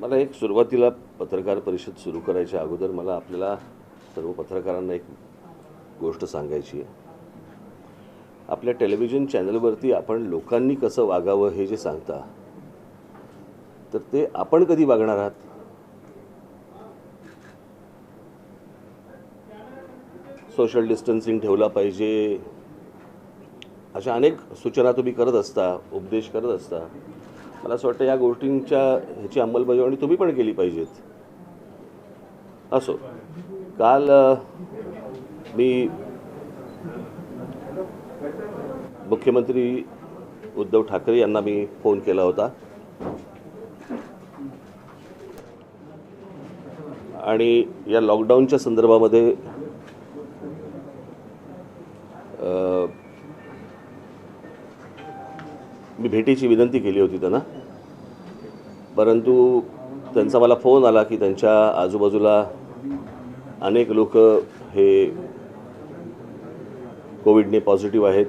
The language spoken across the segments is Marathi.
मला एक सुरुवातीला पत्रकार परिषद सुरू करायच्या अगोदर मला आपल्याला सर्व पत्रकारांना एक गोष्ट सांगायची आहे. आपल्या टेलिव्हिजन चॅनलवरती आपण लोकांनी कसं वागावं हे जे सांगता, तर ते आपण कधी वागणार आहात? सोशल डिस्टन्सिंग ठेवला पाहिजे, अशा अनेक सूचना तुम्ही करत असता, उपदेश करत असता. मला असं वाटतं या गोष्टींच्या ह्याची अंमलबजावणी तुम्ही पण केली पाहिजेत. असो, काल मी मुख्यमंत्री उद्धव ठाकरे यांना मी फोन केला होता आणि या लॉकडाऊनच्या संदर्भामध्ये मी भेटीची विनंती केली होती त्यांना, परंतु त्यांचा मला फोन आला की त्यांच्या आजूबाजूला अनेक लोक हे कोविडने पॉझिटिव्ह आहेत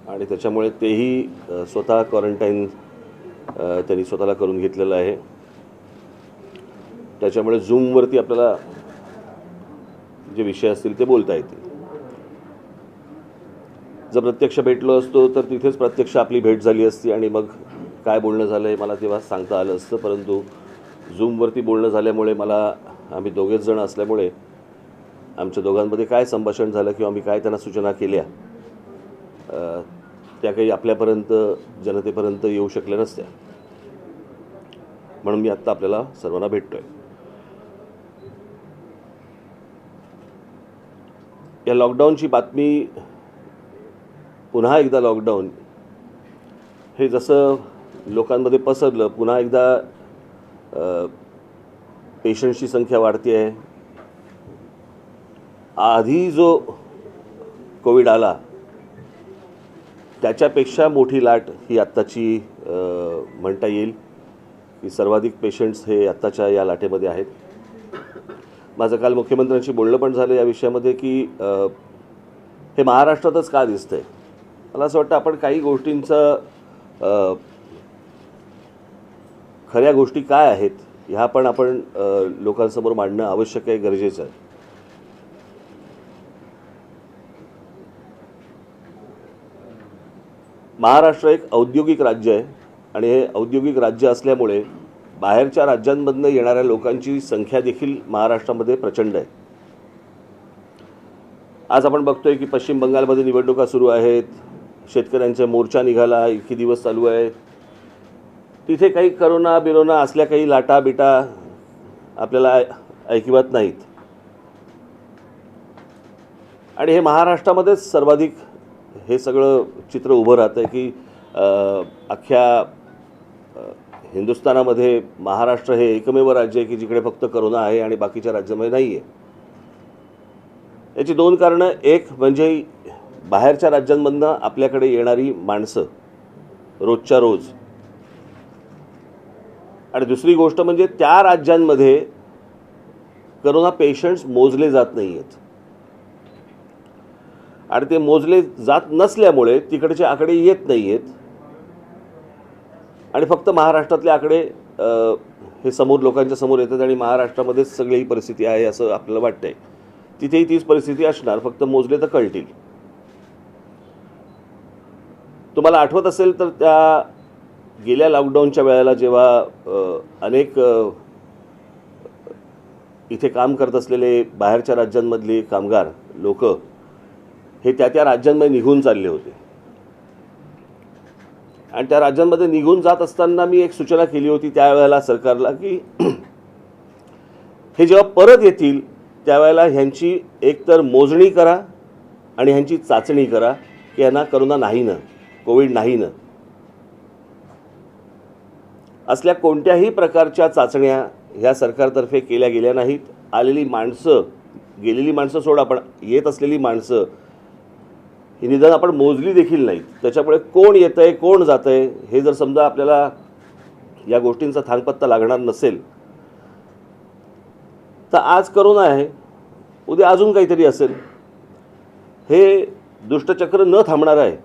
आणि त्याच्यामुळे तेही स्वतः क्वारंटाईन त्यांनी स्वतःला करून घेतलेलं आहे. त्याच्यामुळे झूमवरती आपल्याला जे विषय असतील ते बोलता येतील. जर प्रत्यक्ष भेटलो असतो तर तिथेच प्रत्यक्ष आपली भेट झाली असती आणि मग काय बोलणं झालं आहे मला तेव्हा सांगता आलं असतं. परंतु झूमवरती बोलणं झाल्यामुळे आम्ही दोघेच जण असल्यामुळे आमच्या दोघांमध्ये काय संभाषण झालं किंवा मी काय त्यांना सूचना केल्या त्या काही आपल्यापर्यंत जनतेपर्यंत येऊ शकल्या नसत्या. म्हणून मी आत्ता आपल्याला सर्वांना भेटतोय. या लॉकडाऊनची बातमी, पुन्हा एकदा लॉकडाऊन हे जसं लोकांमध्ये पसरलं, पुन्हा एकदा पेशंट्सची संख्या वाढते आहे. आधी जो कोविड आला त्याच्यापेक्षा मोठी लाट ही आत्ताची म्हणता येईल की सर्वाधिक पेशंट्स हे आत्ताच्या या लाटेमध्ये आहेत. माझं काल मुख्यमंत्र्यांशी बोलणं पण झालं या विषयामध्ये की हे महाराष्ट्रातच का दिसतंय. मला असं वाटतं आपण काही गोष्टींचं खऱ्या गोष्टी काय आहेत ह्या पण आपण लोकांसमोर मांडणं आवश्यक आहे, गरजेचं आहे. महाराष्ट्र एक औद्योगिक राज्य आहे आणि हे औद्योगिक राज्य असल्यामुळे बाहेरच्या राज्यांमधनं येणाऱ्या लोकांची संख्या देखील महाराष्ट्रामध्ये प्रचंड आहे. आज आपण बघतोय की पश्चिम बंगालमध्ये निवडणुका सुरू आहेत, शेतकऱ्यांचा मोर्चा निघाला, इतके दिवस चालू आहेत. तिथे काही बिरोना असल्या काही लाटा बिटा आपल्याला ऐकिवत नाहीत आणि हे महाराष्ट्रामध्येच सर्वाधिक हे सगळं चित्र उभं राहतं आहे की अख्ख्या हिंदुस्थानामध्ये महाराष्ट्र हे एकमेव राज्य आहे की जिकडे फक्त करोना आहे आणि बाकीच्या राज्यामध्ये नाही आहे. याची दोन कारणं, एक म्हणजे बाहेरच्या राज्यांमधनं आपल्याकडे येणारी माणसं रोजच्या रोज, आणि दुसरी गोष्ट म्हणजे त्या राज्यांमध्ये करोना पेशंट्स मोजले जात नाही आहेत आणि ते मोजले जात नसल्यामुळे तिकडचे आकडे येत नाही आहेत आणि फक्त महाराष्ट्रातले आकडे हे समोर लोकांच्या समोर येतात आणि महाराष्ट्रामध्येच सगळी ही परिस्थिती आहे असं आपल्याला वाटतं आहे. तिथेही तीच परिस्थिती असणार, फक्त मोजले तर कळतील. तुम्हाला आठवत असेल तर त्या गेल्या लॉकडाऊनच्या वेळेला जेव्हा अनेक इथे काम करत असलेले बाहेरच्या राज्यांमधले कामगार लोक हे त्या राज्यांमध्ये निघून चालले होते आणि त्या राज्यांमध्ये निघून जात असताना मी एक सूचना केली होती त्यावेळेला सरकारला की हे जेव्हा परत येतील त्यावेळेला ह्यांची एकतर मोजणी करा आणि ह्यांची चाचणी करा की यांना करोना नाही ना, कोविड नाही ना. असल्या कोणत्याही प्रकारच्या चाचण्या ह्या सरकारतर्फे केल्या गेल्या नाहीत. आलेली माणसं, गेलेली माणसं सोडा, पण येत असलेली माणसं ही निदान आपण मोजली देखील नाहीत. त्याच्यामुळे कोण येतं आहे कोण जातं आहे हे जर समजा आपल्याला या गोष्टींचा थांगपत्ता लागणार नसेल तर आज करोना आहे, उद्या अजून काहीतरी असेल. हे दुष्टचक्र न थांबणार आहे.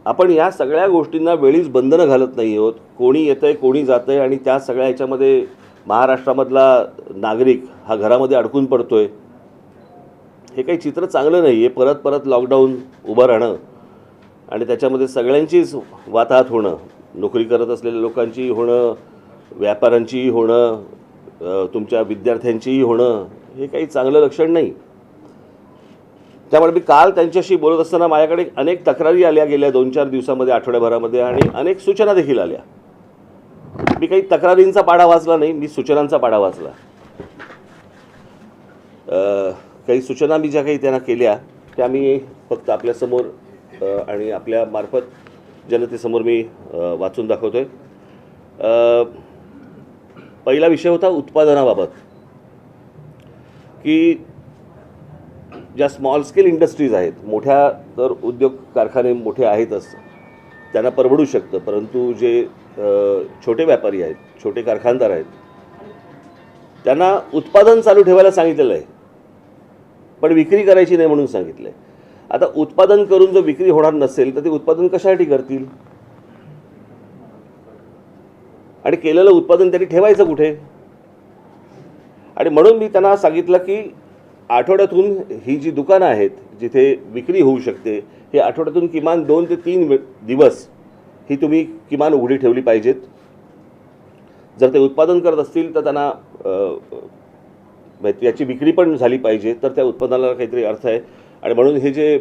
आपण या सगळ्या गोष्टींना वेळीच बंधनं घालत नाही आहोत. कोणी येतंय, कोणी जातंय आणि त्या सगळ्या ह्याच्यामध्ये महाराष्ट्रामधला नागरिक हा घरामध्ये अडकून पडतोय. हे काही चित्र चांगलं नाही आहे. परत परत लॉकडाऊन उभं राहणं आणि त्याच्यामध्ये सगळ्यांचीच वाताहत होणं, नोकरी करत असलेल्या लोकांचीही होणं, व्यापाऱ्यांचीही होणं, तुमच्या विद्यार्थ्यांचीही होणं, हे काही चांगलं लक्षण नाही. त्यामुळे मी काल त्यांच्याशी बोलत असताना माझ्याकडे अनेक तक्रारी आल्या गेल्या 2-4 दिवसामध्ये, आठवड्याभरामध्ये, आणि अनेक सूचना देखील आल्या. मी काही तक्रारींचा पाढा वाचला नाही, मी सूचनांचा पाढा वाचला. काही सूचना मी ज्या काही त्यांना केल्या त्या मी फक्त आपल्यासमोर आणि आपल्या मार्फत जनतेसमोर मी वाचून दाखवतोय. पहिला विषय होता उत्पादनाबाबत, की ज्या स्मॉल स्केल इंडस्ट्रीज आहेत, मोठ्या तर उद्योग कारखाने मोठे आहेतच, त्यांना परवडू शकतं, परंतु जे छोटे व्यापारी आहेत, छोटे कारखानदार आहेत, त्यांना उत्पादन चालू ठेवायला सांगितलेलं आहे, पण विक्री करायची नाही म्हणून सांगितलं आहे. आता उत्पादन करून जर विक्री होणार नसेल तर ते उत्पादन कशासाठी करतील, आणि केलेलं उत्पादन त्यांनी ठेवायचं कुठे? आणि म्हणून मी त्यांना सांगितलं की आठवड्यातून ही जी दुकानं आहेत जिथे विक्री होऊ शकते, हे आठवड्यातून किमान 2 ते 3 दिवस ही तुम्ही किमान उघडी ठेवली पाहिजेत. जर ते उत्पादन करत असतील तर त्यांना याची विक्री पण झाली पाहिजे, तर त्या उत्पादनाला काहीतरी अर्थ आहे. आणि म्हणून हे जे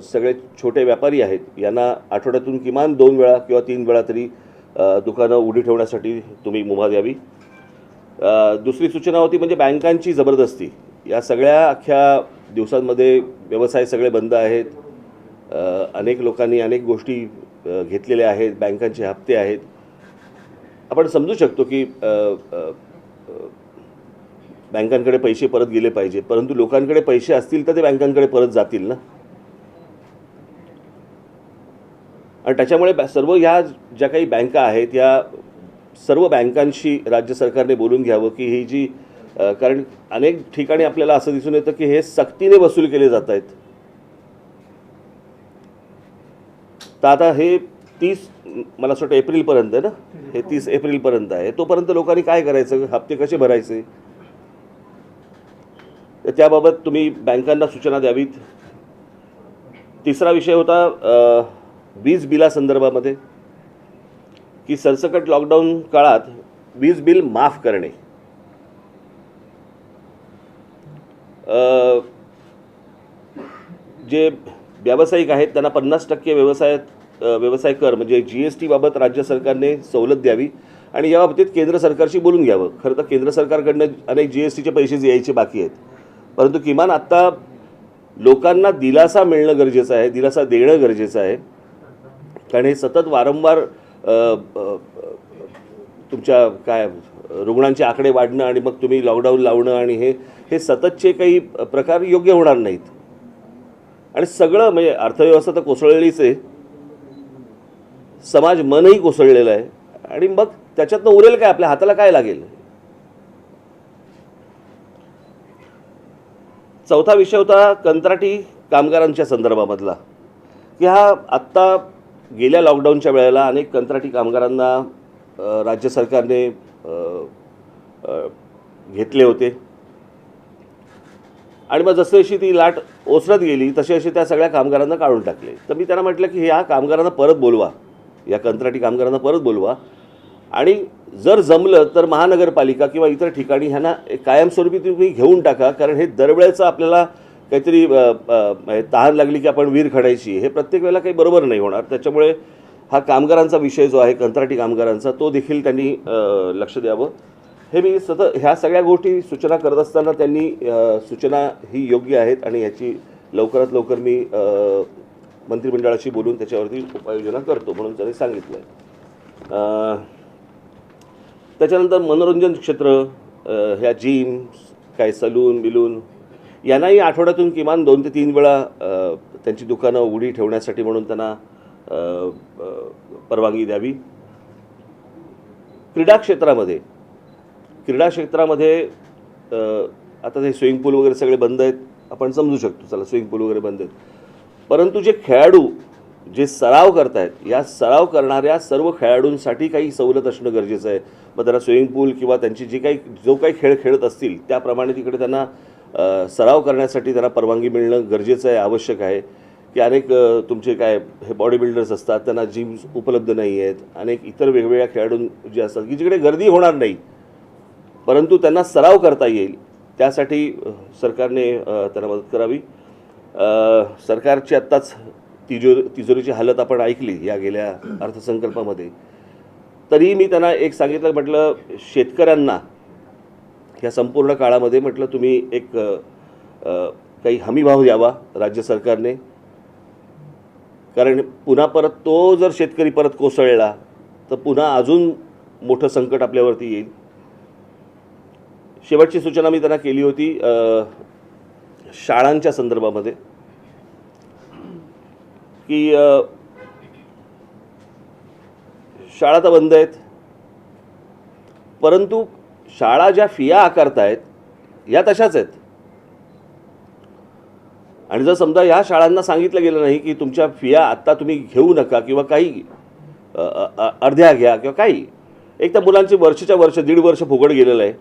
सगळे छोटे व्यापारी आहेत यांना आठवड्यातून किमान 2 वेळा किंवा 3 वेळा तरी दुकानं उघडी ठेवण्यासाठी तुम्ही मुभा द्यावी. दुसरी सूचना होती म्हणजे बँकांची जबरदस्ती. या सगळ्या अख्ख्या दिवसांमध्ये व्यवसाय सगळे बंद आहेत, अनेक लोकांनी अनेक गोष्टी घेतलेल्या आहेत, बँकांचे हप्ते आहेत. आपण समजू शकतो की बँकांकडे पैसे परत गेले पाहिजे, परंतु लोकांकडे पैसे असतील तर ते बँकांकडे परत जातील ना. आणि त्याच्यामुळे सर्व ह्या ज्या काही बँका आहेत या सर्व बँकांशी राज्य सरकारने बोलून घ्यावं की ही जी कारण अनेक ठिकाणी आपल्याला असं दिसून येतं की हे सक्तीने वसूल केले जात आहेत. तर आता हे 30 मला असं वाटतं एप्रिलपर्यंत आहे ना, हे 30 एप्रिलपर्यंत आहे. तोपर्यंत लोकांनी काय करायचं, हप्ते कसे भरायचे, तर त्याबाबत तुम्ही बँकांना सूचना द्यावीत. तिसरा विषय होता वीज बिलासंदर्भामध्ये, की सरसकट लॉकडाऊन काळात वीज बिल माफ करणे. जे व्यावसायिक आहेत त्यांना 50% व्यवसाय कर म्हणजे GST बाबत राज्य सरकारने सवलत द्यावी आणि या बाबतीत केंद्र सरकारशी बोलून घ्यावं. खरं तर केंद्र सरकारकडनं अनेक GSTचे पैसे यायचे बाकी आहेत, परंतु किमान आत्ता लोकांना दिलासा मिळणं गरजेचं आहे, दिलासा देणं गरजेचं आहे. कारण हे सतत वारंवार तुमच्या काय रुग्णांचे आकडे वाढणं आणि मग तुम्ही लॉकडाऊन लावणं आणि हे सततचे काही प्रकार योग्य होणार नाहीत. आणि सगळं म्हणजे अर्थव्यवस्था तर कोसळलेलीच आहे, समाज मनही कोसळलेलं आहे, आणि मग त्याच्यातनं उरेल काय, आपल्या हाताला काय लागेल. चौथा विषय होता कंत्राटी कामगारांच्या संदर्भामधला, की हा आत्ता गेल्या लॉकडाऊनच्या वेळेला अनेक कंत्राटी कामगारांना राज्य सरकारने घेतले होते आणि मग जशी ती लाट ओसरत गेली तशी त्या सगळ्या कामगारांना काढून टाकले. तर मी त्यांना म्हटलं की ह्या कामगारांना परत बोलवा, या कंत्राटी कामगारांना परत बोलवा, आणि जर जमलं तर महानगरपालिका किंवा इतर ठिकाणी ह्यांना कायमस्वरूपी तुम्ही घेऊन टाका. कारण हे दरवेळेचं आपल्याला काहीतरी तहान लागली की आपण विहीर खणायची, हे प्रत्येक वेळेला काही बरोबर नाही होणार. त्याच्यामुळे हा कामगारांचा विषय जो आहे कंत्राटी कामगारांचा, तो देखील त्यांनी लक्ष द्यावं. हे मी सतत ह्या सगळ्या गोष्टी सूचना करत असताना त्यांनी सूचना ही योग्य आहेत आणि ह्याची लवकरात लवकर मी मंत्रिमंडळाशी बोलून त्याच्यावरती उपाययोजना करतो म्हणून त्यांनी सांगितलं आहे. त्याच्यानंतर मनोरंजन क्षेत्र, ह्या जिम, काय सलून बिलून, यांनाही आठवड्यातून किमान 2 ते 3 वेळा त्यांची दुकानं उघडी ठेवण्यासाठी म्हणून त्यांना परवानगी द्यावी. क्रीडा क्षेत्रामध्ये आता ते स्विमिंग पूल वगैरे सगळे बंद आहेत, आपण समजू शकतो, चला स्विमिंग पूल वगैरे बंद आहेत, परंतु जे खेळाडू जे सराव करतायत, या सराव करणाऱ्या सर्व खेळाडूंसाठी काही सवलत असणं गरजेचं आहे. मग त्यांना स्विमिंग पूल किंवा त्यांची जो काही खेळ खेळत असतील त्याप्रमाणे तिकडे त्यांना सराव करण्यासाठी त्यांना परवानगी मिळणं गरजेचं आहे, आवश्यक आहे. की अनेक तुमचे काय हे बॉडी बिल्डर्स असतात, त्यांना जिम्स उपलब्ध नाही आहेत. अनेक इतर वेगवेगळ्या खेळाडू जे असतात की जिकडे गर्दी होणार नाही, परंतु त्यांना सराव करता येईल, त्यासाठी सरकारने त्यांना मदत करावी. सरकारची आत्ताच तिजोरीची हालत आपण ऐकली या गेल्या अर्थसंकल्पामध्ये. तरीही मी त्यांना एक सांगितलं, म्हटलं शेतकऱ्यांना या संपूर्ण काळामध्ये म्हटलं तुम्ही एक काही हमीभाव द्यावा राज्य सरकारने, कारण पुन्हा परत तो जर शेतकरी परत कोसळला तर पुन्हा अजून मोठं संकट आपल्यावरती येईल. शेवटची सूचना मी त्यांना केली होती शाळांच्या संदर्भामध्ये, की शाळा तर बंद आहेत, परंतु शाळा ज्या फिया आकारतायत या तशाच आहेत. आणि जर समजा ह्या शाळांना सांगितलं गेलं नाही की तुमच्या फिया आत्ता तुम्ही घेऊ नका किंवा काही अर्ध्या घ्या किंवा काही, एक तर मुलांची वर्षाच्या वर्ष 1.5 वर्ष फुकट गेलेलं आहे.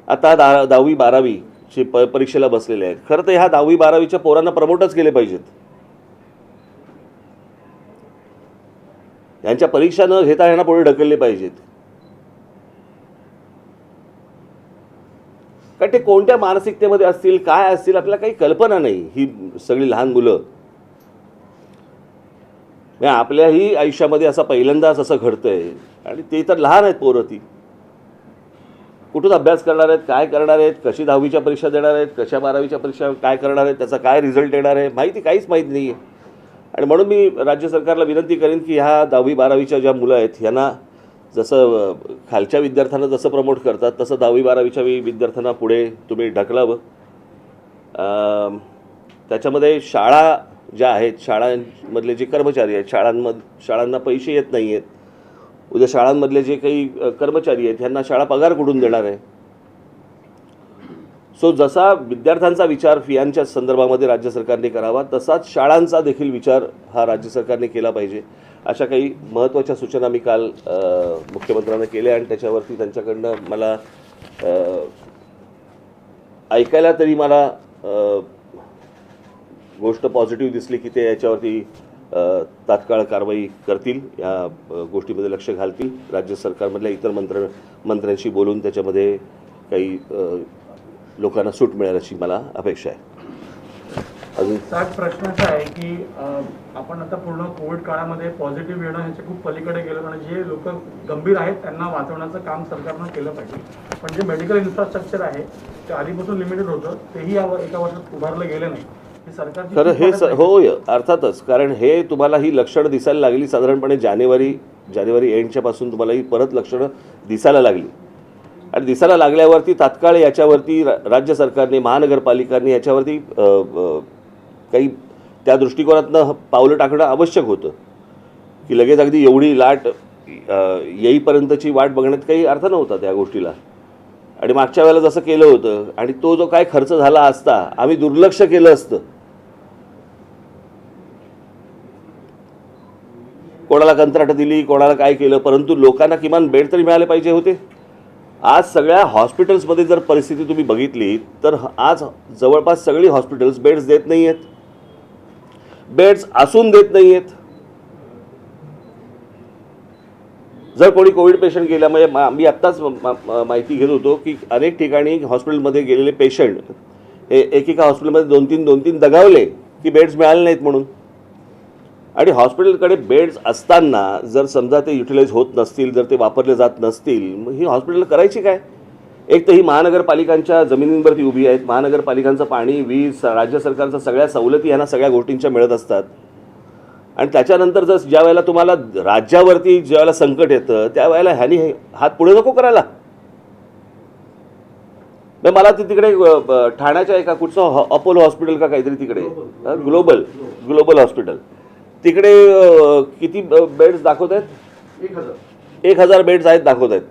आता 10वी 12वीची परीक्षेला बसलेले आहेत. खरं तर ह्या 10वी 12वीच्या पोरांना प्रमोटच केले पाहिजेत. यांच्या परीक्षा न घेता यांना पुढे ढकलले पाहिजेत. कारण ते कोणत्या मानसिकतेमध्ये असतील, काय असतील, आपल्याला काही कल्पना नाही. ही सगळी लहान मुलं, आपल्याही आयुष्यामध्ये असं पहिल्यांदाच असं घडतंय. आणि ते तर लहान आहेत पोरं, ती कुठून अभ्यास करणार आहेत, काय करणार आहेत, कशी 10वीच्या परीक्षा देणार आहेत, कशा 12वीच्या परीक्षा काय करणार आहेत, त्याचा काय रिझल्ट येणार आहे, काहीच माहीत नाही आहे. आणि म्हणून मी राज्य सरकारला विनंती करेन की ह्या 10वी 12वीच्या ज्या मुलं आहेत यांना जसं खालच्या विद्यार्थ्यांना जसं प्रमोट करतात तसं 10वी 12वीच्या विद्यार्थ्यांना पुढे तुम्ही ढकलावं. त्याच्यामध्ये शाळा ज्या आहेत, शाळांमधले जे कर्मचारी आहेत, शाळांना पैसे येत नाही आहेत. उद्या शाळांमधले जे काही कर्मचारी आहेत ह्यांना शाळा पगार कुठून देणार आहे. सो जसा विद्यार्थ्यांचा विचार फियांच्या संदर्भामध्ये राज्य सरकारने करावा, तसाच शाळांचा देखील विचार हा राज्य सरकारने केला पाहिजे. अशा काही महत्त्वाच्या सूचना मी काल मुख्यमंत्र्यांना केल्या आणि त्याच्यावरती त्यांच्याकडनं मला ऐकायला तरी मला गोष्ट पॉझिटिव्ह दिसली की ते याच्यावरती तात्काळ कारवाई करतील, या गोष्टीमध्ये लक्ष घालतील. राज्य सरकारमधल्या इतर मंत्र्यांशी बोलून त्याच्यामध्ये काही लोकांना सूट मिळेल अशी मला अपेक्षा आहे. अजून प्रश्न असा आहे की आपण आता पूर्ण कोविड काळामध्ये पॉझिटिव्ह येणं ह्याच्या खूप पलीकडे गेलं, आणि जे लोक गंभीर आहेत त्यांना वाचवण्याचं काम सरकारनं केलं पाहिजे. पण जे मेडिकल इन्फ्रास्ट्रक्चर आहे ते आधीपासून लिमिटेड होतं, तेही एका वर्षात उभारलं गेलं नाही. खरं हे होय, अर्थातच. कारण हे तुम्हाला ही लक्षणं दिसायला लागली साधारणपणे जानेवारी एंडच्या पासून तुम्हाला ही परत लक्षणं दिसायला लागली. आणि दिसायला लागल्यावरती तात्काळ याच्यावरती राज्य सरकारने, महानगरपालिकांनी याच्यावरती काही त्या दृष्टिकोनातनं पावलं टाकणं आवश्यक होतं. की लगेच अगदी एवढी लाट येईपर्यंतची वाट बघण्यात काही अर्थ नव्हता त्या गोष्टीला. आणि मागच्या वेळेला जसं केलं होतं आणि तो जो काय खर्च झाला असता, आम्ही दुर्लक्ष केलं असतं, कोणाला कंत्राटं दिली, कोणाला काय केलं, परंतु लोकांना किमान बेड तरी मिळाले पाहिजे होते. आज सगळ्या हॉस्पिटल्समध्ये जर परिस्थिती तुम्ही बघितली तर आज जवळपास सगळी हॉस्पिटल्स बेड्स देत नाही आहेत, बेड्स असून देत नाही आहेत. जर कोणी कोविड पेशंट गेला, म्हणजे मी आत्ताच माहिती घेत होतो की अनेक ठिकाणी हॉस्पिटलमध्ये गेलेले पेशंट हे एकेका हॉस्पिटलमध्ये 2-3 दगावले की बेड्स मिळाले नाहीत म्हणून. आणि हॉस्पिटलकडे बेड्स असताना जर समजा ते युटिलाइज होत नसतील, जर ते वापरले जात नसतील, मग ही हॉस्पिटल करायची काय? एक तर ही महानगरपालिकांच्या जमिनींवरती उभी आहेत. महानगरपालिकांचं पाणी, वीज, राज्य सरकारच्या सगळ्या सवलती यांना सगळ्या गोष्टींच्या मिळत असतात. आणि त्याच्यानंतर जर ज्या वेळेला तुम्हाला राज्यावरती ज्या वेळेला संकट येतं त्यावेळेला ह्यानी हात पुढे नको करायला. मला तिकडे ठाण्याच्या एका कुठचं अपोलो हॉस्पिटल का काहीतरी तिकडे ग्लोबल हॉस्पिटल तिकडे किती बेड्स दाखवत आहेत? 1000 बेड्स आहेत दाखवत आहेत.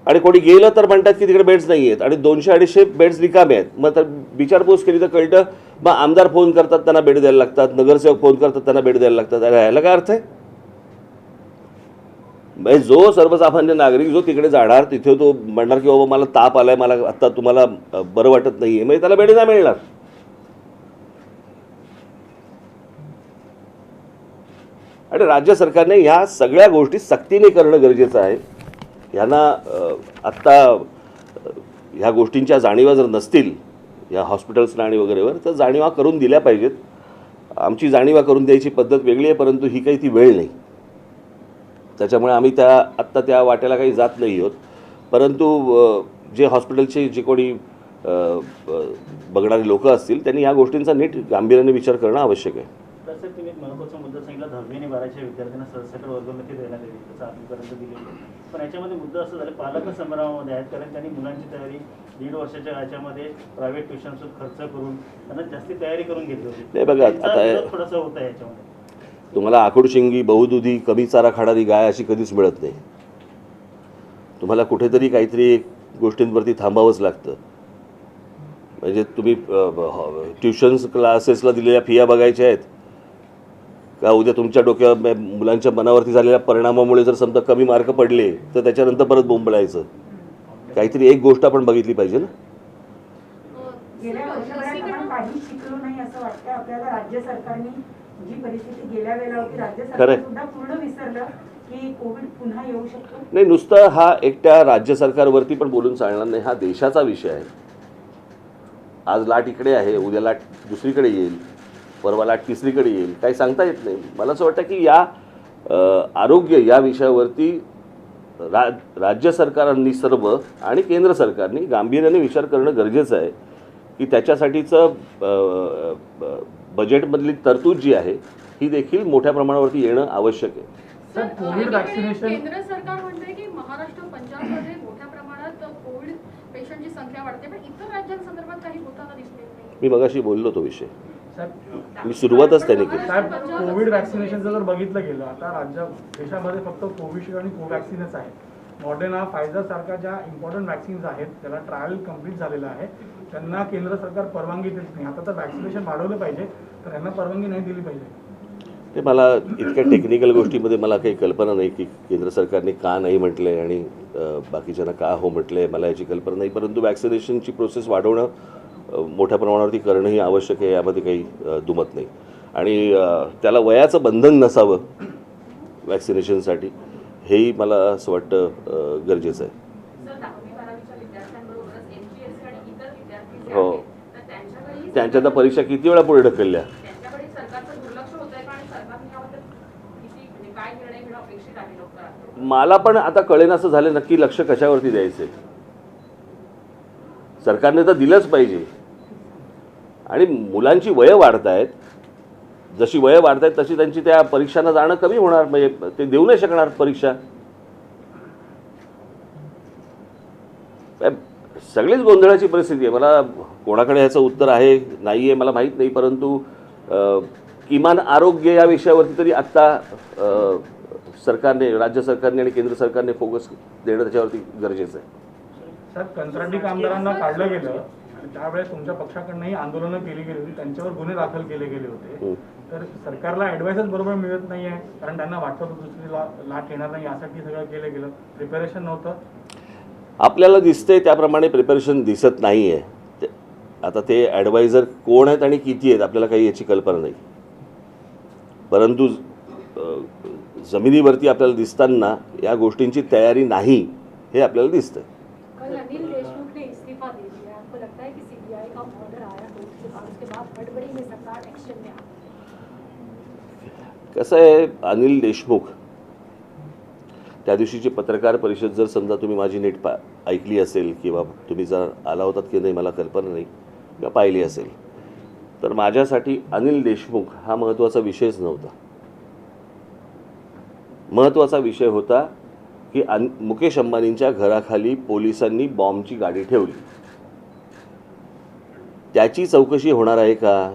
आणि कोणी गेलं तर म्हणतात की तिकडे बेड्स नाही आहेत आणि 200-250 बेड्स रिकामे आहेत. मग तर विचारपूस केली तर कळतं, मग आमदार फोन करतात त्यांना बेड द्यायला लागतात, नगरसेवक फोन करतात त्यांना बेड द्यायला लागतात. अरे ह्याला काय अर्थ आहे? म्हणजे जो सर्वसामान्य नागरिक जो तिकडे जाणार तिथे तो म्हणणार की बाबा मला ताप आलाय, मला आता तुम्हाला बरं वाटत नाहीये, म्हणजे त्याला बेड नाही मिळणार. आणि राज्य सरकारने ह्या सगळ्या गोष्टी सक्तीने करणं गरजेचं आहे. ह्यांना आत्ता ह्या गोष्टींच्या जाणीवा जर नसतील या हॉस्पिटल्सना आणि वगैरेवर, तर जाणीवा करून दिल्या पाहिजेत. आमची जाणीवा करून द्यायची पद्धत वेगळी आहे, परंतु ही काही ती वेळ नाही. त्याच्यामुळे आम्ही आत्ता त्या वाट्याला काही जात नाही आहोत. परंतु जे हॉस्पिटलचे जे कोणी बघणारे लोक असतील त्यांनी ह्या गोष्टींचा नीट गांभीर्याने विचार करणं आवश्यक आहे. तसं तुम्ही एक महत्त्वाचा मुद्दा सांगितला, 10वी आणि 12वीच्या विद्यार्थ्यांना सरसकट वर्गमिती देण्यात येईल, तसं आजपर्यंत दिली. पण याच्यामध्ये मुद्दा असं झाला, पालक संभ्रमामध्ये आहेत, कारण त्यांनी मुलांची तयारी 1.5 वर्षाच्या याच्यामध्ये प्रायव्हेट ट्युशनचा खर्च करून त्यांना जास्ती तयारी करून घेतली होती. नाही बघा, आता थोडंसं होतं याच्यामध्ये. तुम्हाला आखुडशिंगी, बहुदुधी, कमी चारा खाणारी गाय अशी कधीच मिळत नाही. तुम्हाला कुठेतरी काहीतरी गोष्टींवरती थांबावंच लागतं. म्हणजे तुम्ही ट्युशन्स क्लासेसला दिलेल्या फिया बघायच्या आहेत का? उद्या तुमच्या डोक्यावर मुलांच्या मनावरती झालेल्या परिणामामुळे जर समजा कमी मार्क पडले तर त्याच्यानंतर परत बोंबलायचं. काहीतरी एक गोष्ट आपण बघितली पाहिजे ना. गेल्या वर्षभरात आपण काही शिकलो नाही असं वाटतं आपल्याला. राज्य सरकारने जी परिस्थिती गेल्या वेळेला होती, राज्य सरकार सुद्धा पूर्ण विसरलं की कोविड पुन्हा येऊ शकतो. नाही, नुसतं हा एकट्या राज्य सरकारवरती पण बोलून चालणार नाही. हा देशाचा विषय आहे. आज लाट इकडे आहे, उद्या लाट दुसरीकडे येईल, परवा लाट तिसरीकडे येईल, काही सांगता येत नाही. मला असं वाटतं की या आरोग्य या विषयावरती राज्य सरकारांनी सर्व आणि केंद्र सरकारने गांभीर्याने विचार करणं गरजेचं आहे की त्याच्यासाठीचं बजेटमधली तरतूद जी आहे ही देखील मोठ्या प्रमाणावरती येणं आवश्यक आहे. सर, कोविड वॅक्सिनेशन केंद्र सरकार म्हणते की महाराष्ट्र, पंजाबमध्ये मोठ्या प्रमाणात कोविड पेशंटची संख्या वाढते, पण इतर राज्यांसंदर्भात काही होताना दिसत नाही. मी मगाशी बोललो तो विषय, साहेब, मी सुरुवातच त्याने केली. साहेब, कोविड वॅक्सिनेशनचं जर बघितलं गेलं, आता देशामध्ये फक्त कोविशिल्ड आणि कोवॅक्सिनच आहे. मॉडर्ना, फायझर सारख्या ज्या इम्पॉर्टंट वॅक्सिन्स आहेत त्याला ट्रायल कम्प्लीट झालेलं आहे, त्यांना केंद्र सरकार परवानगी देत नाही. आता तर वॅक्सिनेशन वाढवलं पाहिजे, तर यांना परवानगी नाही दिली पाहिजे. ते मला इतक्या टेक्निकल गोष्टीमध्ये मला काही कल्पना नाही की केंद्र सरकारने का नाही म्हटलं आहे आणि बाकीच्यांना का हो म्हटलं आहे, मला याची कल्पना नाही. परंतु वॅक्सिनेशनची प्रोसेस वाढवणं मोठ्या प्रमाणावरती करणं ही आवश्यक आहे, यामध्ये काही दुमत नाही. आणि त्याला वयाचं बंधन नसावं वॅक्सिनेशनसाठी, हेही मला असं वाटतं गरजेचं आहे. हो, त्यांच्या तर परीक्षा किती वेळा पुढे ढकलल्या. मला पण आता कळेन असं झालं नक्की लक्ष कशावरती द्यायचं. सरकारने तर दिलंच पाहिजे. आणि मुलांची वयं वाढत आहेत, जशी वयं वाढत आहेत तशी त्यांची त्या परीक्षांना जाणं कमी होणार, म्हणजे ते देऊ नाही शकणार परीक्षा. सगळीच गोंधळाची परिस्थिती आहे. मला कोणाकडे ह्याचं उत्तर आहे नाही आहे मला माहीत नाही, परंतु किमान आरोग्य या विषयावरती तरी आत्ता सरकारने, राज्य सरकारने आणि केंद्र सरकारने फोकस देणं त्याच्यावरती गरजेचं आहे. साहेब, कंत्राटी कामगारांना काढलं गेलं आणि त्यावेळेस तुमच्या पक्षाकडनंही आंदोलनं केली गेली होती, त्यांच्यावर गुन्हे दाखल केले गेले होते. तर सरकारला ॲडवाइसच बरोबर मिळत नाही आहे, कारण त्यांना वाटतं होतं दुसरी लाट येणार नाही यासाठी सगळं केलं गेलं, प्रिपरेशन नव्हतं. आपल्याला दिसतंय त्याप्रमाणे प्रिपरेशन दिसत नाही आहे. आता ते ॲडवायझर कोण आहेत आणि किती आहेत आपल्याला काही याची कल्पना नाही, परंतु जमिनीवरती आपल्याला दिसताना या गोष्टींची तयारी नाही हे आपल्याला दिसतं. कल अनिल देशमुख ने इस्तीफा दे दिया, आपको लगता है कि सीबीआई का ऑर्डर आया तो उसके बाद हड़बड़ी में सरकार एक्शन में आ? कसं आहे, अनिल देशमुख त्या दिवशीची पत्रकार परिषद जर समजा तुम्ही माझी नीट ऐकली असेल किंवा तुम्ही जर आला होतात की नाही मला कल्पना नाही, किंवा पाहिली असेल, तर माझ्यासाठी अनिल देशमुख हा महत्त्वाचा विषयच नव्हता. महत्त्वाचा विषय होता की मुकेश अंबानींच्या घराखाली पोलिसांनी बॉम्बची गाडी ठेवली, त्याची चौकशी होणार आहे का?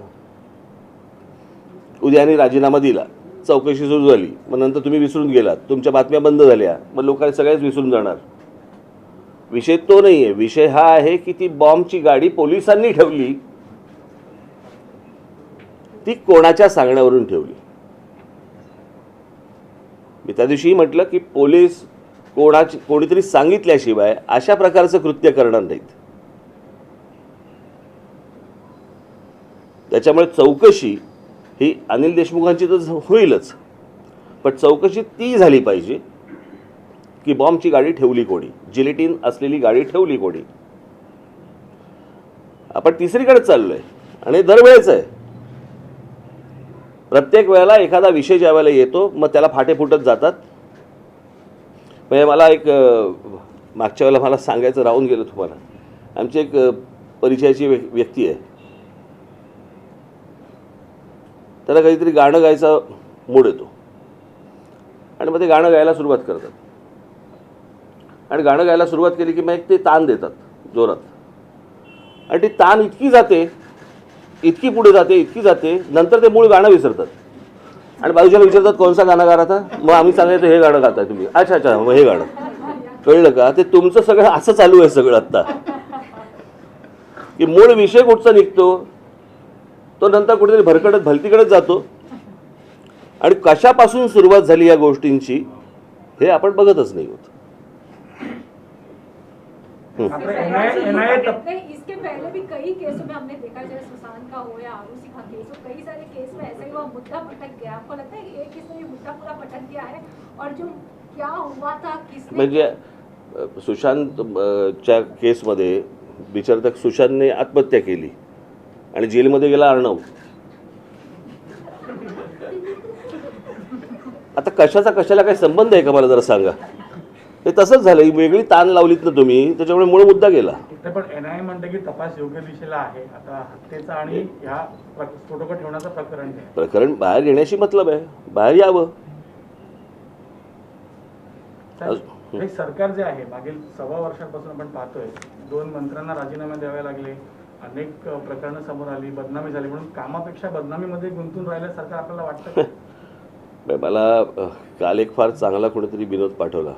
उद्याने राजीनामा दिला, चौकशी सुरू झाली, मग नंतर तुम्ही विसरून गेलात, तुमच्या बातम्या बंद झाल्या, मग लोकांनी सगळ्याच विसरून जाणार. विषय तो नाही आहे. विषय हा आहे की ती बॉम्बची गाडी पोलिसांनी ठेवली, ती कोणाच्या सांगण्यावरून ठेवली. मी त्या दिवशी म्हटलं की पोलीस कोणीतरी सांगितल्याशिवाय अशा प्रकारचं कृत्य करणार नाहीत. त्याच्यामुळे चौकशी ही अनिल देशमुखांची तर होईलच, पण चौकशी ती झाली पाहिजे की बॉम्बची गाडी ठेवली कोणी, जिलेटिन असलेली गाडी ठेवली कोणी. आपण तिसरीकडे चाललोय आणि दरवेळेच आहे. प्रत्येक वेळेला एखादा विषय ज्या वेळेला येतो मग त्याला फाटे फुटत जातात. म्हणजे मला एक मागच्या वेळेला मला सांगायचं राहून गेलं तुम्हाला. आमची एक परिचयाची व्यक्ती आहे, त्याला काहीतरी गाणं गायचा मूड येतो आणि मग ते गाणं गायला सुरुवात करतात. आणि गाणं गायला सुरुवात केली की मग एक ते तान देतात जोरात, आणि ती तान इतकी जाते, इतकी पुढे जाते, इतकी जाते, नंतर ते मूळ गाणं विसरतात. आणि बाजूच्याला विचारतात कोणसा गाणं गा रहा था, मग आम्ही सांगायचं हे गाणं गाताय तुम्ही. अच्छा अच्छा, मग हे गाणं. कळलं का? ते तुमचं सगळं असं चालू आहे सगळं आत्ता, की मूळ विषय कुठचा निघतो तो नंतर कुठेतरी भरकडत भलतीकडेच जातो. आणि कशापासून सुरुवात झाली या गोष्टींची हे आपण बघतच नाही होत. इसके पहले भी कई केसों में हमने देखा, जैसे सुशांत का हो या आरूषि का केस हो, कई सारे केस में ऐसा ही हुआ, मुद्दा पटक गया. आपको लगता है कि एक केस में ये मुद्दा पूरा पटक गया है, और जो क्या हुआ था, किसने म्हणजे सुशांतच्या केसमध्ये बिचार सुशांतने आत्महत्या केली आणि जेलमध्ये गेला अर्णव. आता कशाचा कशाला काही संबंध आहे का मला जरा सांगा. ते तसंच झालं, ही वेगळी ताण लावलीत ना तुम्ही, त्याच्यामुळे मूळ मुद्दा गेला. पण एनआयए म्हणते की तपास योग्य दिशेला आहे. आता हत्येचा आणि ह्या स्फोटकं ठेवण्याचं प्रकरण बाहेर घेण्याशी मतलब आहे, बाहेर यावं. हे सरकार जे आहे मागील 1.25 वर्षापासून आपण पाहतोय, 2 मंत्र्यांना राजीनामे द्यावे लागले, अनेक प्रकरणं समोर आली, बदनामी झाली, म्हणून कामापेक्षा बदनामीमध्ये गुंतून राहिल्यासारखं आपल्याला वाटतं. मला काल एक फार चांगला कोणीतरी विनोद पाठवला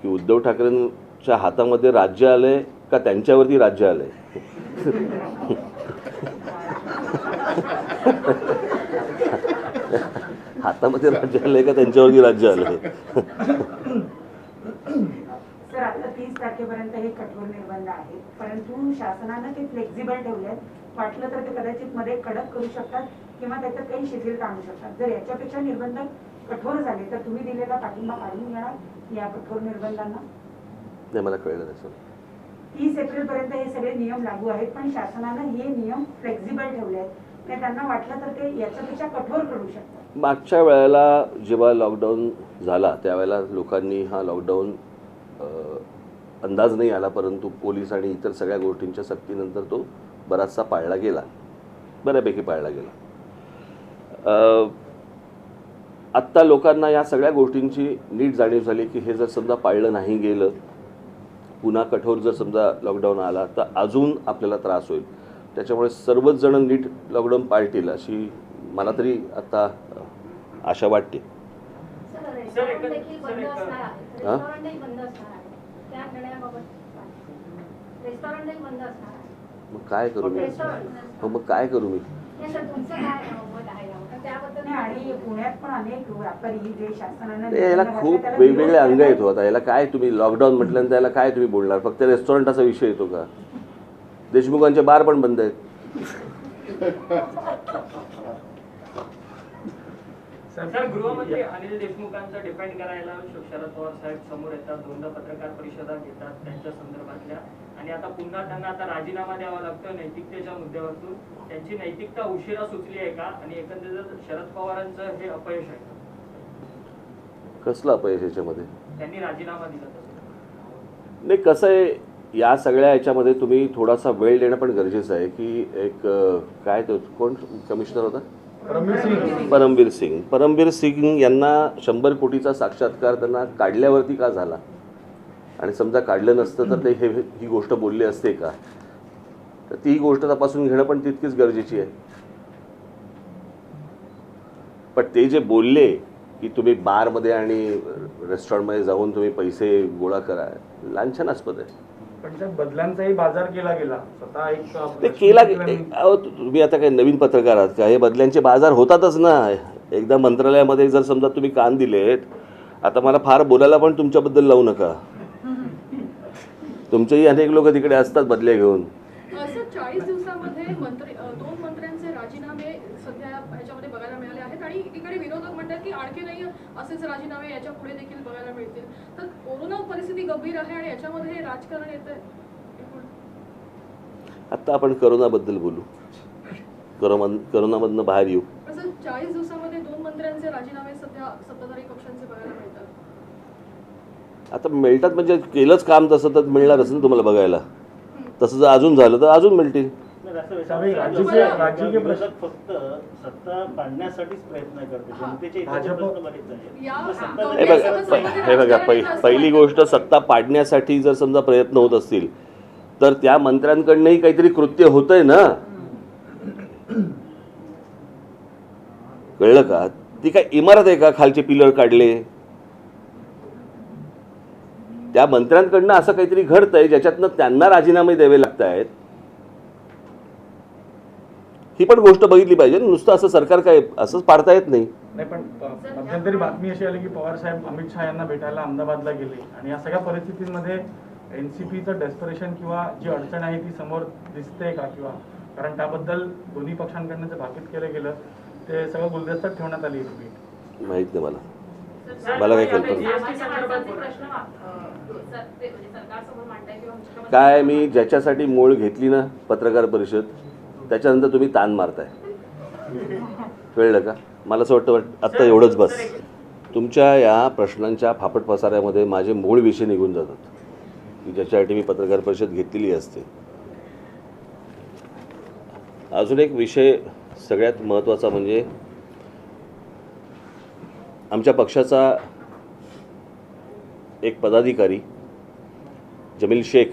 की उद्धव ठाकरेंच्या हातामध्ये राज्य आलंय का त्यांच्यावरती राज्य आलंय. हातामध्ये राज्य आलंय का त्यांच्यावरती राज्य आलंय. सर, आता 30 तारखेपर्यंत हे कठोर निर्बंध आहेत, परंतु शासनानं ते फ्लेक्झिबल ठेवले आहेत. वाटलं तर ते कदाचित मध्ये कडक करू शकतात किंवा त्याच्यात काही शिथिलता आणू शकतात. जर याच्यापेक्षा निर्बंध कठोर झाले तर तुम्ही दिलेला पाठिंबा काढून घेणार या कठोर निर्बंधांना? नाही, मला कळलं नाही सर. 30 एप्रिल पर्यंत हे सगळे नियम लागू आहेत, पण शासनानं हे नियम फ्लेक्झिबल ठेवले आहेत. तर त्यांना वाटलं तर ते याच्यापेक्षा कठोर करू शकतात. मागच्या वेळेला जेव्हा लॉकडाऊन झाला त्यावेळेला लोकांनी हा लॉकडाऊन अंदाज नाही आला, परंतु पोलीस आणि इतर सगळ्या गोष्टींच्या सक्तीनंतर तो बराचसा पाळला गेला, बऱ्यापैकी पाळला गेला. आत्ता लोकांना या सगळ्या गोष्टींची नीट जाणीव झाली की हे जर समजा पाळलं नाही गेलं, पुन्हा कठोर जर समजा लॉकडाऊन आला तर अजून आपल्याला त्रास होईल. त्याच्यामुळे सर्वच जण नीट लॉकडाऊन पाळतील अशी मला तरी आता आशा वाटते. मग काय करू मी? मग काय करू मी? आणि पुण्यात पण अनेक व्यापारी जे शासनानं याला खूप वेगवेगळे अंग येतो. आता याला काय तुम्ही लॉकडाऊन म्हटल्यानंतर याला काय तुम्ही बोलणार? फक्त रेस्टॉरंटाचा विषय येतो का? देशमुखांचे बार पण बंद आहेत. सर, गृहमंत्री अनिल देशमुखांचं डिपेंड करायला शरद पवार साहेब समोर येतात, 2दा पत्रकार परिषदा घेतात त्यांच्या संदर्भातल्या, आणि आता पुन्हा त्यांना आता राजीनामा द्यावा लागतो नैतिकतेच्या मुद्द्यावरून. त्यांची नैतिकता उशिरा सुचली आहे का, आणि एकंदरीत शरद पवारांचं हे अपयश आहे? कसलं अपयश याच्यामध्ये? त्यांनी राजीनामा दिला तसं नाही. कसं आहे, या सगळ्या याच्यामध्ये तुम्ही थोडासा वेळ देणं पण गरजेचं आहे. की एक काय तो कोण कमिशनर होता? परमबीर सिंग यांना 100 कोटीचा साक्षात्कार त्यांना काढल्यावरती का झाला, आणि समजा काढलं नसतं तर ते ही गोष्ट बोलले असते का? तर ती गोष्ट तपासून घेणं पण तितकीच गरजेची आहे. पण ते जे बोलले की तुम्ही बारमध्ये आणि रेस्टॉरंटमध्ये जाऊन तुम्ही पैसे गोळा करा, लांछनास्पद आहे. पण त्या बदल्यांचाही बाजार केला गेला स्वतः एक ते केला अहो, तुम्ही आता काही नवीन पत्रकार आहात का? हे बदल्यांचे बाजार होतातच ना. एकदा मंत्रालयामध्ये जर समजा तुम्ही कान दिलेत, आता मला फार बोलायला पण तुमच्याबद्दल लावू नका. तुमचेही अनेक लोक तिकडे असतात बदल्या घेऊन. असं 40 दिवसामध्ये दोन मंत्र्यांचे राजीनामे सध्या ह्याच्यामध्ये बघायला मिळाले आहेत आणि एकीकडे विरोधक म्हणतात की आणखीनही असेच राजीनामे याच्या पुढे देखील बघायला मिळतील. तर कोरोना परिस्थिती गंभीर आहे आणि याच्यामध्ये हे राजकारण येतंय. आत्ता आपण करोनाबद्दल बोलू, करोनामधनं बाहेर येऊ. असं 40 दिवसामध्ये दोन मंत्र्यांचे राजीनामे सध्या सत्ताधारी पक्षांचे बघायला मिळतात. आता मिळतात म्हणजे केलंच काम तसं तर मिळणारच ना तुम्हाला बघायला. तसं जर अजून झालं तर अजून मिळतील. राजकीय विरोधक फक्त सत्ता पाडण्यासाठीच प्रयत्न करते. जनतेचे इतर प्रश्न बरेच आहेत. या हे बघा पहिली गोष्ट, सत्ता पाडण्यासाठी जर समजा प्रयत्न होत असतील तर त्या मंत्र्यांकडनंही काहीतरी कृत्य होतंय ना. कळलं का? ती काय इमारत आहे का खालचे पिलर काढले? त्या मंत्र्यांकडनं असं काहीतरी घडतंय ज्याच्यातनं त्यांना राजीनामे द्यावे लागत आहेत. ही पण गोष्ट बघितली पाहिजे. नुसतं असं सरकार काय असंच पाडता येत नाही. नाही, पण मध्यंतरी बातमी अशी आली की पवार साहेब अमित शहा यांना भेटायला अहमदाबादला गेले आणि या सगळ्या परिस्थितीमध्ये एनसीपीचं डेस्परेशन किंवा जी अडचण आहे ती समोर दिसते का? किंवा कारण त्याबद्दल दोन्ही पक्षांकडनं जे भाकीत केलं गेलं ते सगळं गुलदस्त्यात ठेवण्यात आली भेट. माहित नाही मला काही कल्पना काय. मी ज्याच्यासाठी मूळ घेतली ना पत्रकार परिषद, त्याच्यानंतर तुम्ही ताण मारताय. कळलं का? मला असं वाटतं आत्ता एवढंच बस. तुमच्या या प्रश्नांच्या फापट पसाऱ्यामध्ये माझे मूळ विषय निघून जातात की ज्याच्यासाठी मी पत्रकार परिषद घेतलेली असते. अजून एक विषय सगळ्यात महत्त्वाचा म्हणजे आमच्या पक्षाचा एक पदाधिकारी जमील शेख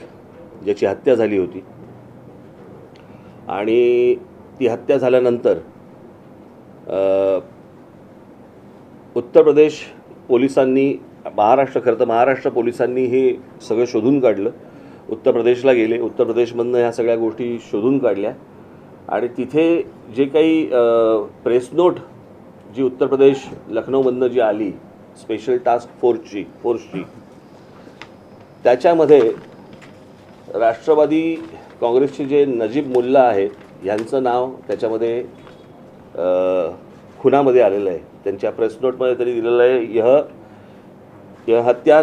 ज्याची हत्या झाली होती आणि ती हत्या झाल्यानंतर उत्तर प्रदेश पोलिसांनी महाराष्ट्र पोलिसांनी हे सगळं शोधून काढलं. उत्तर प्रदेशला गेले, उत्तर प्रदेशमधनं ह्या सगळ्या गोष्टी शोधून काढल्या आणि तिथे जे काही प्रेस नोट जी उत्तर प्रदेश लखनौमधनं जी आली स्पेशल टास्क फोर्सची त्याच्यामध्ये राष्ट्रवादी काँग्रेसचे जे नजीब मुल्ला आहेत यांचं नाव त्याच्यामध्ये खुनामध्ये आलेलं आहे. त्यांच्या प्रेस नोटमध्ये तरी दिलेलं आहे, यह हत्या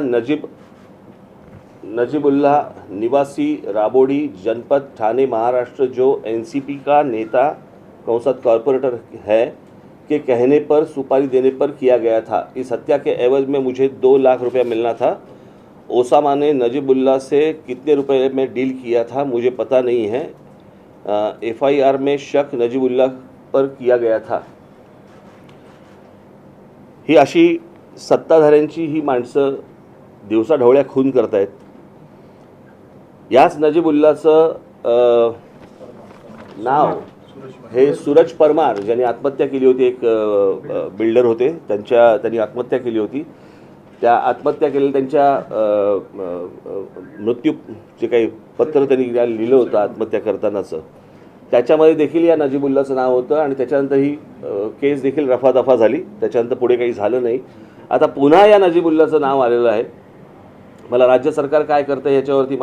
नजीबुल्ला निवासी राबोडी जनपद ठाणे महाराष्ट्र जो एनसीपी का नेता कंसात कॉरपोरेटर है के कहने पर सुपारी देने पर किया गया था. इस हत्या के एवज में मुझे 2 लाख रुपया मिलना था. ओसामा ने नजीबुल्ला से कितने रुपए में डील किया था मुझे पता नहीं है. FIR में शक नजीबुल्ला पर किया गया था. ही अशी सत्ताधाऱ्यांची ही माणसं दिवसाढवळ्या खून करतायत. याच नजीबुल्लाचं नाव हे सूरज परमार ज्यांनी आत्महत्या केली होती, एक बिल्डर होते, त्यांनी आत्महत्या केली होती. त्या आत्महत्या केलेल्या त्यांच्या मृत्यू जे काही पत्र त्यांनी लिहिलं होतं आत्महत्या करतानाचं, त्याच्यामध्ये देखील या नजीबुल्लाचं नाव होतं आणि त्याच्यानंतर ही केस देखील रफादफा झाली. त्याच्यानंतर पुढे काही झालं नाही. आता पुन्हा या नजीबुल्लाचं नाव आलेलं आहे. मला राज्य सरकार काय करतं याच्यावरती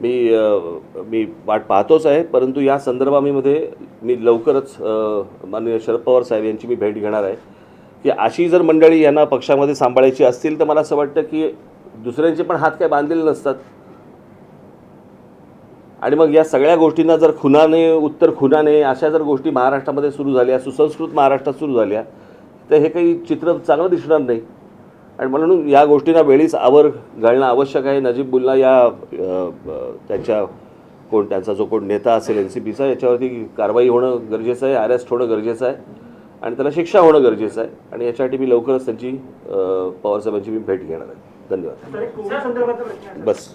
मी वाट पाहतोच आहे, परंतु या संदर्भामध्ये मी लवकरच माननीय शरद पवार साहेब यांची मी भेट घेणार आहे की अशी जर मंडळी यांना पक्षामध्ये सांभाळायची असतील तर मला असं वाटतं की दुसऱ्यांचे पण हात काय बांधलेले नसतात. आणि मग या सगळ्या गोष्टींना जर खुनाने अशा जर गोष्टी महाराष्ट्रामध्ये सुरू झाल्या, सुसंस्कृत महाराष्ट्रात सुरू झाल्या, तर हे काही चित्र चांगलं दिसणार नाही. आणि म्हणून या गोष्टींना वेळीच आवर घालणं आवश्यक आहे. नजीबुल्ला या त्यांचा जो कोण नेता असेल एनसीपीचा, याच्यावरती कारवाई होणं गरजेचं आहे, अरेस्ट होणं गरजेचं आहे आणि त्याला शिक्षा होणं गरजेचं आहे. आणि याच्यासाठी मी लवकरच त्यांची पवारसाहेबांची मी भेट घेणार आहे. धन्यवाद. बस.